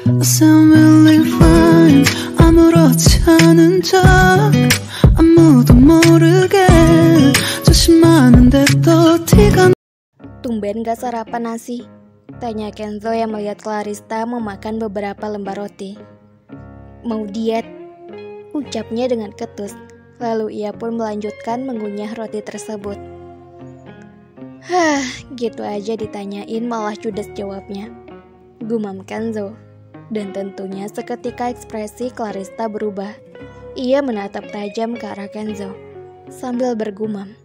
I sound really fine 아무렇지 않은 척 아무도 모르게 조심하는데 또 티가. Tumben gak sarapan nasi? Tanya Kenzo yang melihat Clarista memakan beberapa lembar roti. Mau diet? Ucapnya dengan ketus. Lalu ia pun melanjutkan mengunyah roti tersebut. Hah, gitu aja ditanyain malah judes jawabnya. Gumam Kenzo. Dan tentunya seketika ekspresi Clarista berubah. Ia menatap tajam ke arah Kenzo sambil bergumam.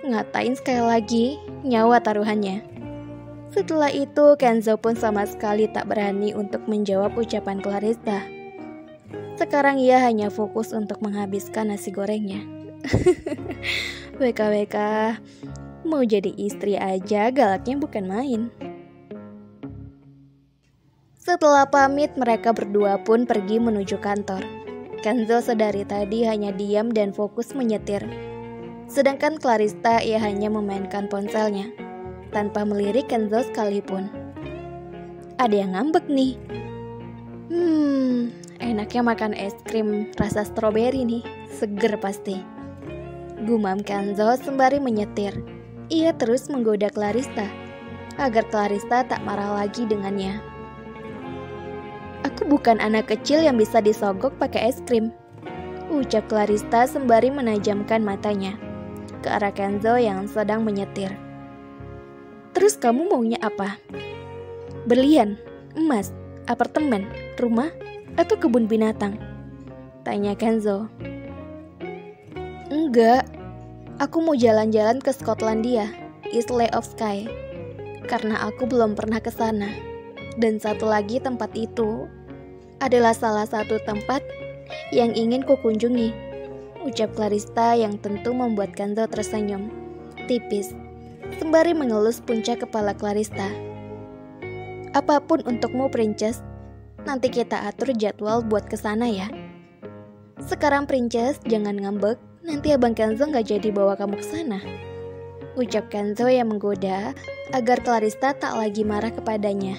Ngatain sekali lagi, nyawa taruhannya. Setelah itu Kenzo pun sama sekali tak berani untuk menjawab ucapan Clarista. Sekarang ia hanya fokus untuk menghabiskan nasi gorengnya. WKWK, mau jadi istri aja galaknya bukan main. Setelah pamit, mereka berdua pun pergi menuju kantor. Kenzo sedari tadi hanya diam dan fokus menyetir. Sedangkan Clarista ia hanya memainkan ponselnya, tanpa melirik Kenzo sekalipun. Ada yang ngambek nih. Enaknya makan es krim rasa stroberi nih, seger pasti. Gumam Kenzo sembari menyetir. Ia terus menggoda Clarista, agar Clarista tak marah lagi dengannya. Aku bukan anak kecil yang bisa disogok pakai es krim, ucap Clarista sembari menajamkan matanya ke arah Kenzo yang sedang menyetir. Terus kamu maunya apa? Berlian, emas, apartemen, rumah, atau kebun binatang? Tanya Kenzo. Enggak, aku mau jalan-jalan ke Skotlandia, Isle of Skye, karena aku belum pernah ke sana. Dan satu lagi tempat itu adalah salah satu tempat yang ingin kukunjungi, ucap Clarista yang tentu membuat Kenzo tersenyum tipis, sembari mengelus puncak kepala Clarista. Apapun untukmu, Princess. Nanti kita atur jadwal buat kesana ya. Sekarang Princess, jangan ngambek, nanti abang Kenzo gak jadi bawa kamu ke sana, ucap Kenzo yang menggoda agar Clarista tak lagi marah kepadanya.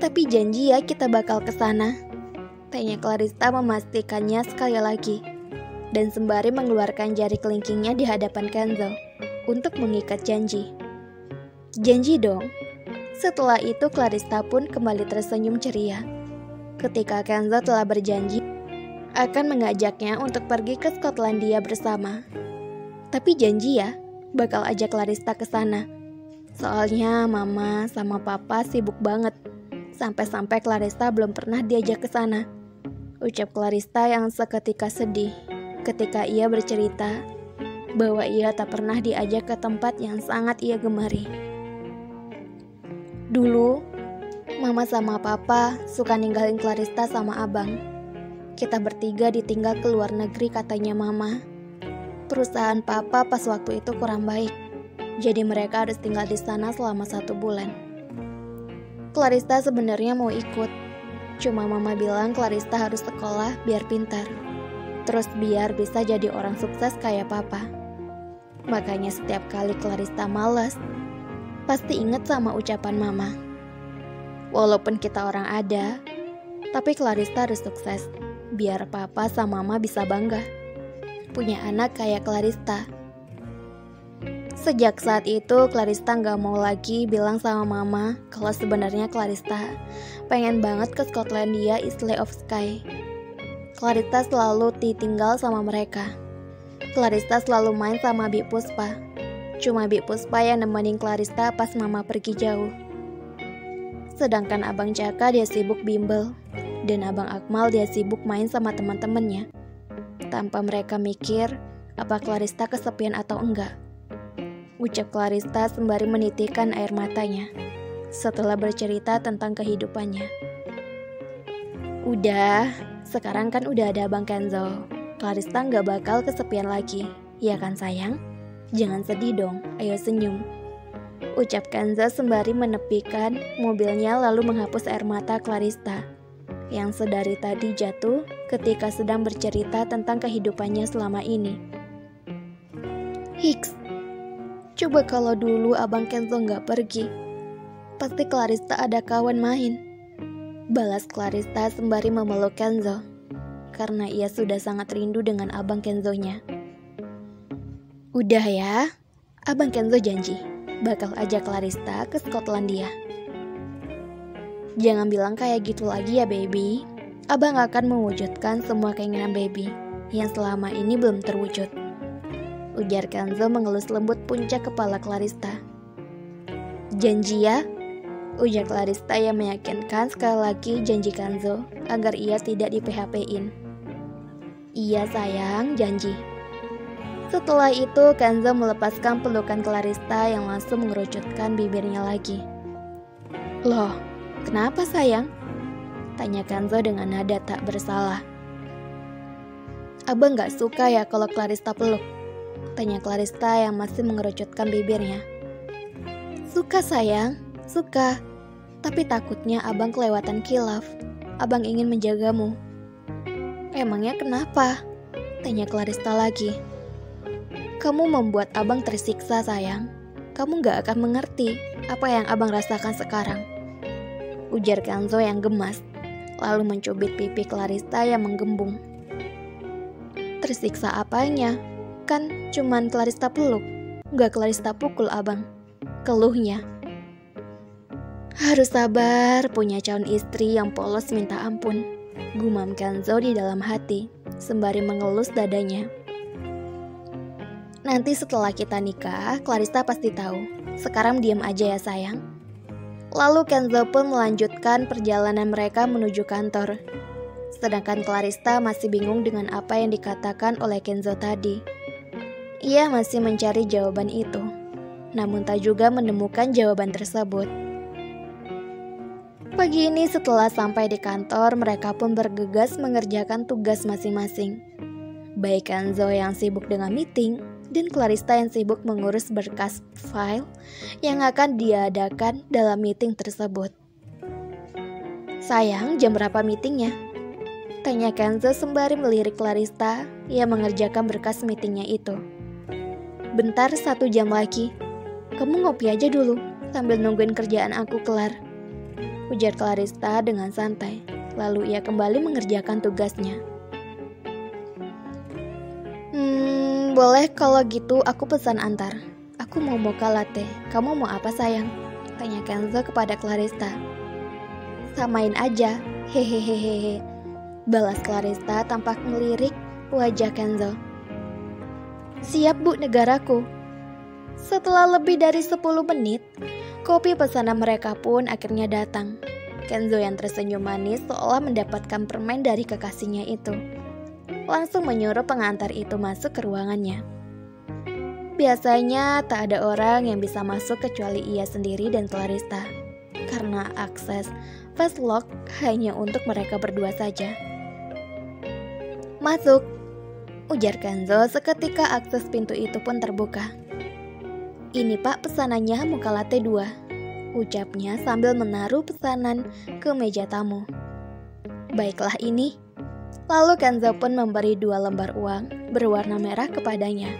Tapi janji ya kita bakal kesana, tanya Clarista memastikannya sekali lagi, dan sembari mengeluarkan jari kelingkingnya di hadapan Kenzo untuk mengikat janji. Janji dong. Setelah itu Clarista pun kembali tersenyum ceria ketika Kenzo telah berjanji akan mengajaknya untuk pergi ke Skotlandia bersama. Tapi janji ya, bakal ajak Clarista ke sana. Soalnya mama sama papa sibuk banget. Sampai-sampai Clarista belum pernah diajak ke sana, ucap Clarista yang seketika sedih ketika ia bercerita bahwa ia tak pernah diajak ke tempat yang sangat ia gemari. Dulu, mama sama papa suka ninggalin Clarista sama abang. Kita bertiga ditinggal ke luar negeri katanya mama. Perusahaan papa pas waktu itu kurang baik, jadi mereka harus tinggal di sana selama 1 bulan. Clarista sebenarnya mau ikut, cuma mama bilang Clarista harus sekolah biar pintar, terus biar bisa jadi orang sukses kayak papa. Makanya setiap kali Clarista malas, pasti inget sama ucapan mama. Walaupun kita orang ada, tapi Clarista harus sukses, biar papa sama mama bisa bangga punya anak kayak Clarista. Sejak saat itu, Clarista gak mau lagi bilang sama mama kalau sebenarnya Clarista pengen banget ke Skotlandia, Isle of Skye. Clarista selalu ditinggal sama mereka. Clarista selalu main sama Bi Puspa. Cuma Bi Puspa yang nemenin Clarista pas mama pergi jauh. Sedangkan Abang Caka dia sibuk bimbel, dan Abang Akmal dia sibuk main sama teman-temannya. Tanpa mereka mikir apa Clarista kesepian atau enggak, ucap Clarista sembari menitikkan air matanya setelah bercerita tentang kehidupannya. Udah, sekarang kan udah ada Abang Kenzo. Clarista gak bakal kesepian lagi, ya kan sayang? Jangan sedih dong, ayo senyum, ucap Kenzo sembari menepikan mobilnya lalu menghapus air mata Clarista yang sedari tadi jatuh ketika sedang bercerita tentang kehidupannya selama ini. Hiks, coba kalau dulu Abang Kenzo gak pergi, pasti Clarista ada kawan main. Balas Clarista sembari memeluk Kenzo, karena ia sudah sangat rindu dengan abang Kenzo-nya. Udah ya, abang Kenzo janji bakal ajak Clarista ke Skotlandia. Jangan bilang kayak gitu lagi ya baby. Abang akan mewujudkan semua keinginan baby yang selama ini belum terwujud. Ujar Kenzo mengelus lembut puncak kepala Clarista. Janji ya? Ujar Clarista yang meyakinkan sekali lagi janji Kenzo agar ia tidak di-PHP-in. Iya sayang, janji. Setelah itu Kenzo melepaskan pelukan Clarista yang langsung mengerucutkan bibirnya lagi. Loh, kenapa sayang? Tanya Kenzo dengan nada tak bersalah. Abang gak suka ya kalau Clarista peluk? Tanya Clarista yang masih mengerucutkan bibirnya. Suka sayang, suka. Tapi takutnya abang kelewatan khilaf. Abang ingin menjagamu. Emangnya kenapa? Tanya Clarista lagi. Kamu membuat abang tersiksa sayang. Kamu gak akan mengerti apa yang abang rasakan sekarang. Ujar Kenzo yang gemas, lalu mencubit pipi Clarista yang menggembung. Tersiksa apanya? Kan cuman Clarista peluk, gak Clarista pukul abang. Keluhnya. Harus sabar punya calon istri yang polos minta ampun. Gumam Kenzo di dalam hati, sembari mengelus dadanya. Nanti setelah kita nikah, Clarista pasti tahu. Sekarang diam aja ya sayang. Lalu Kenzo pun melanjutkan perjalanan mereka menuju kantor. Sedangkan Clarista masih bingung dengan apa yang dikatakan oleh Kenzo tadi. Ia masih mencari jawaban itu, namun tak juga menemukan jawaban tersebut. Pagi ini setelah sampai di kantor, mereka pun bergegas mengerjakan tugas masing-masing. Baik Kenzo yang sibuk dengan meeting, dan Clarista yang sibuk mengurus berkas file yang akan diadakan dalam meeting tersebut. Sayang, jam berapa meetingnya? Tanya Kenzo sembari melirik Clarista yang mengerjakan berkas meetingnya itu. Bentar, 1 jam lagi. Kamu ngopi aja dulu sambil nungguin kerjaan aku kelar. Ujar Clarista dengan santai, lalu ia kembali mengerjakan tugasnya. Boleh kalau gitu aku pesan antar. Aku mau mocha latte. Kamu mau apa sayang? Tanya Kenzo kepada Clarista. Samain aja. Hehehehe. Balas Clarista tampak melirik wajah Kenzo. Siap bu negaraku. Setelah lebih dari 10 menit, kopi pesanan mereka pun akhirnya datang. Kenzo yang tersenyum manis seolah mendapatkan permen dari kekasihnya itu. Langsung menyuruh pengantar itu masuk ke ruangannya. Biasanya tak ada orang yang bisa masuk kecuali ia sendiri dan Clarista, karena akses fast lock hanya untuk mereka berdua saja. Masuk, ujar Kenzo seketika akses pintu itu pun terbuka. Ini pak pesanannya mocha latte 2, ucapnya sambil menaruh pesanan ke meja tamu. Baiklah ini. Lalu Kenzo pun memberi 2 lembar uang berwarna merah kepadanya.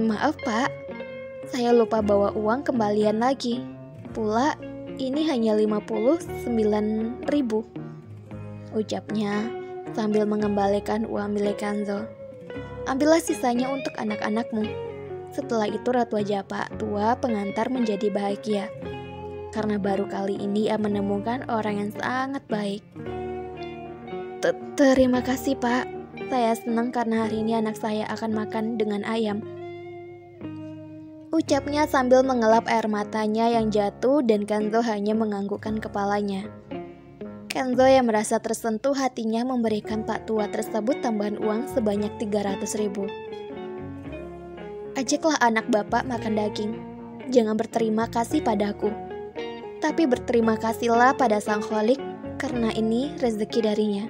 Maaf pak, saya lupa bawa uang kembalian lagi. Pula ini hanya 59.000, ucapnya sambil mengembalikan uang milik Kenzo. Ambillah sisanya untuk anak-anakmu. Setelah itu Ratu Ajapa tua pengantar menjadi bahagia, karena baru kali ini ia menemukan orang yang sangat baik. Terima kasih pak, saya senang karena hari ini anak saya akan makan dengan ayam. Ucapnya sambil mengelap air matanya yang jatuh dan Kenzo hanya menganggukkan kepalanya. Kenzo yang merasa tersentuh hatinya memberikan pak tua tersebut tambahan uang sebanyak 300.000. Ajaklah anak bapak makan daging. Jangan berterima kasih padaku, tapi berterima kasihlah pada sang kholik karena ini rezeki darinya.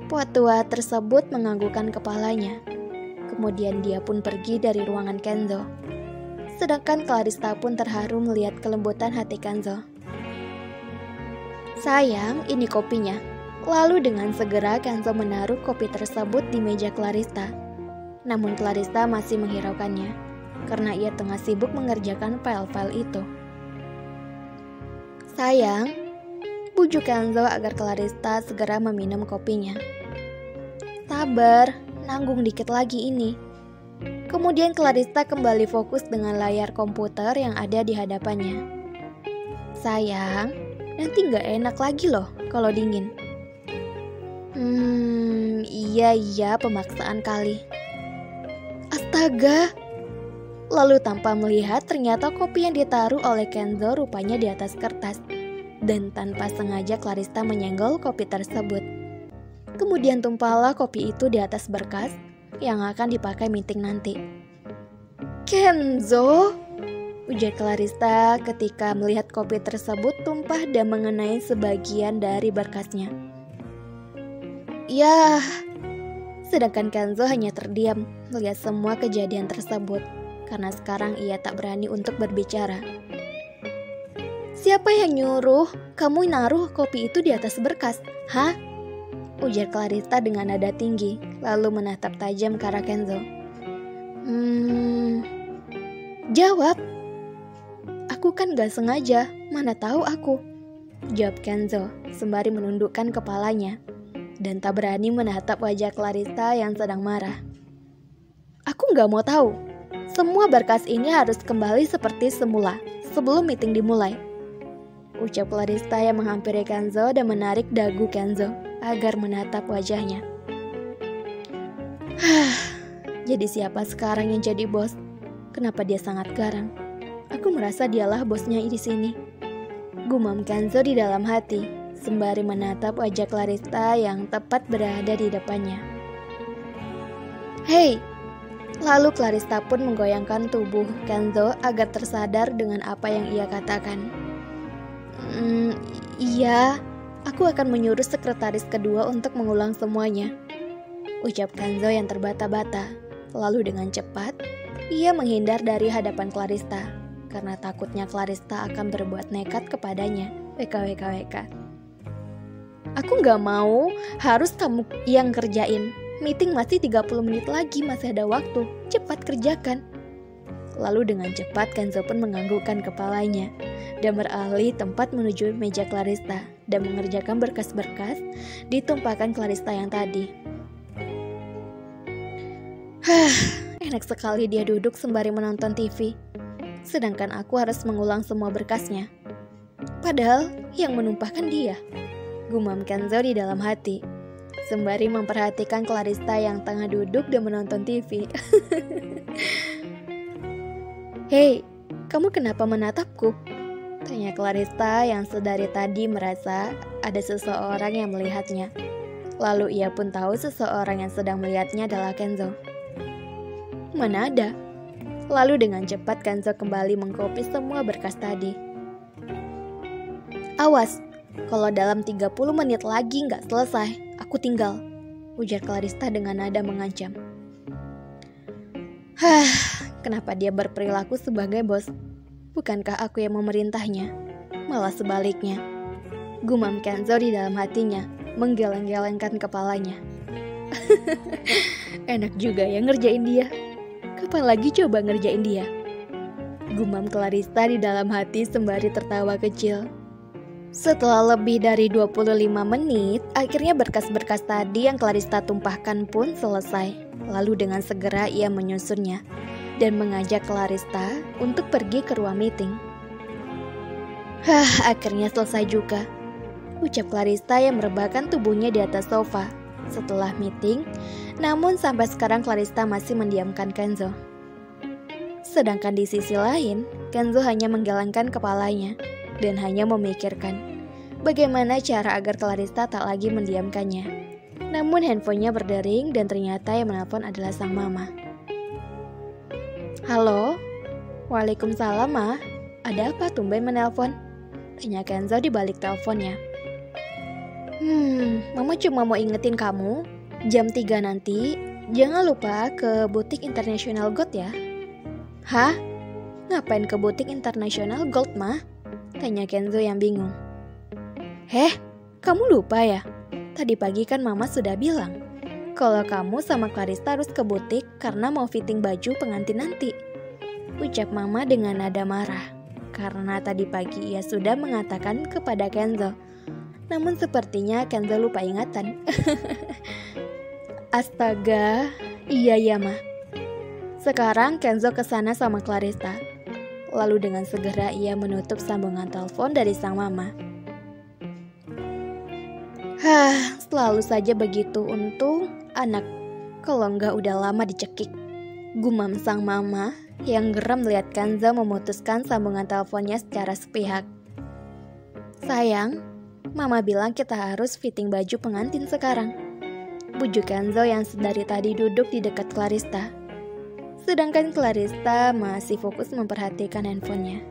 Pak tua tersebut menganggukkan kepalanya. Kemudian dia pun pergi dari ruangan Kenzo. Sedangkan Clarista pun terharu melihat kelembutan hati Kenzo. Sayang, ini kopinya. Lalu dengan segera Kenzo menaruh kopi tersebut di meja Clarista. Namun Clarista masih menghiraukannya, karena ia tengah sibuk mengerjakan file-file itu. Sayang, bujuk Kenzo agar Clarista segera meminum kopinya. Sabar, nanggung dikit lagi ini. Kemudian Clarista kembali fokus dengan layar komputer yang ada di hadapannya. Sayang, nanti gak enak lagi loh kalau dingin. Iya, pemaksaan kali. Astaga. Lalu tanpa melihat ternyata kopi yang ditaruh oleh Kenzo rupanya di atas kertas. Dan tanpa sengaja Clarista menyenggol kopi tersebut. Kemudian tumpahlah kopi itu di atas berkas yang akan dipakai meeting nanti. Kenzo, ujar Clarista ketika melihat kopi tersebut tumpah dan mengenai sebagian dari berkasnya. Ya, sedangkan Kenzo hanya terdiam melihat semua kejadian tersebut karena sekarang ia tak berani untuk berbicara. Siapa yang nyuruh kamu naruh kopi itu di atas berkas? Hah? Ujar Clarista dengan nada tinggi, lalu menatap tajam ke arah Kenzo. Jawab. Aku kan gak sengaja, mana tahu aku. Jawab Kenzo, sembari menundukkan kepalanya, dan tak berani menatap wajah Clarista yang sedang marah. Aku gak mau tahu. Semua berkas ini harus kembali seperti semula, sebelum meeting dimulai. Ucap Clarista yang menghampiri Kenzo dan menarik dagu Kenzo agar menatap wajahnya. Jadi siapa sekarang yang jadi bos? Kenapa dia sangat garang? Aku merasa dialah bosnya di sini. Gumam Kenzo di dalam hati, sembari menatap wajah Clarista yang tepat berada di depannya. Hei! Lalu Clarista pun menggoyangkan tubuh Kenzo agar tersadar dengan apa yang ia katakan. Iya, aku akan menyuruh sekretaris kedua untuk mengulang semuanya. Ucap Kenzo yang terbata-bata. Lalu dengan cepat, ia menghindar dari hadapan Clarista karena takutnya Clarista akan berbuat nekat kepadanya. WKWKWK. Aku gak mau, harus kamu yang kerjain. Meeting masih 30 menit lagi, masih ada waktu. Cepat kerjakan. Lalu dengan cepat Kenzo pun menganggukkan kepalanya dan beralih tempat menuju meja Clarista dan mengerjakan berkas-berkas ditumpahkan Clarista yang tadi. Enak sekali dia duduk sembari menonton TV, sedangkan aku harus mengulang semua berkasnya. Padahal yang menumpahkan dia. Gumam Kenzo di dalam hati, sembari memperhatikan Clarista yang tengah duduk dan menonton TV. Hei, kamu kenapa menatapku? Tanya Clarista yang sedari tadi merasa ada seseorang yang melihatnya. Lalu ia pun tahu seseorang yang sedang melihatnya adalah Kenzo. Mana ada? Lalu dengan cepat Kenzo kembali mengkopi semua berkas tadi. Awas, kalau dalam 30 menit lagi nggak selesai, aku tinggal. Ujar Clarista dengan nada mengancam. Kenapa dia berperilaku sebagai bos? Bukankah aku yang memerintahnya? Malah sebaliknya. Gumam Kenzo di dalam hatinya, menggeleng-gelengkan kepalanya. Enak juga ya ngerjain dia. Kapan lagi coba ngerjain dia? Gumam Clarista di dalam hati sembari tertawa kecil. Setelah lebih dari 25 menit, akhirnya berkas-berkas tadi yang Clarista tumpahkan pun selesai. Lalu dengan segera ia menyusunnya dan mengajak Clarista untuk pergi ke ruang meeting. Akhirnya selesai juga, ucap Clarista yang merebahkan tubuhnya di atas sofa setelah meeting. Namun sampai sekarang Clarista masih mendiamkan Kenzo. Sedangkan di sisi lain, Kenzo hanya menggelengkan kepalanya dan hanya memikirkan bagaimana cara agar Clarista tak lagi mendiamkannya. Namun handphonenya berdering dan ternyata yang menelpon adalah sang mama. Halo? Waalaikumsalam, Ma. Ada apa tumben menelpon? Tanya Kenzo di balik teleponnya. Mama cuma mau ingetin kamu, jam 3 nanti jangan lupa ke butik International Gold ya. Hah? Ngapain ke butik International Gold, Ma? Tanya Kenzo yang bingung. Kamu lupa ya? Tadi pagi kan Mama sudah bilang kalau kamu sama Clarista harus ke butik karena mau fitting baju pengantin nanti. Ucap Mama dengan nada marah. karena tadi pagi ia sudah mengatakan kepada Kenzo. Namun sepertinya Kenzo lupa ingatan. Astaga, iya ya Ma. Sekarang Kenzo kesana sama Clarista. Lalu dengan segera ia menutup sambungan telepon dari sang mama. Selalu saja begitu, untung anak. Kalau enggak udah lama dicekik. Gumam sang mama yang geram melihat Kenzo memutuskan sambungan teleponnya secara sepihak. Sayang, Mama bilang kita harus fitting baju pengantin sekarang. Bujuk Kenzo yang dari tadi duduk di dekat Clarista. Sedangkan Clarista masih fokus memperhatikan handphonenya.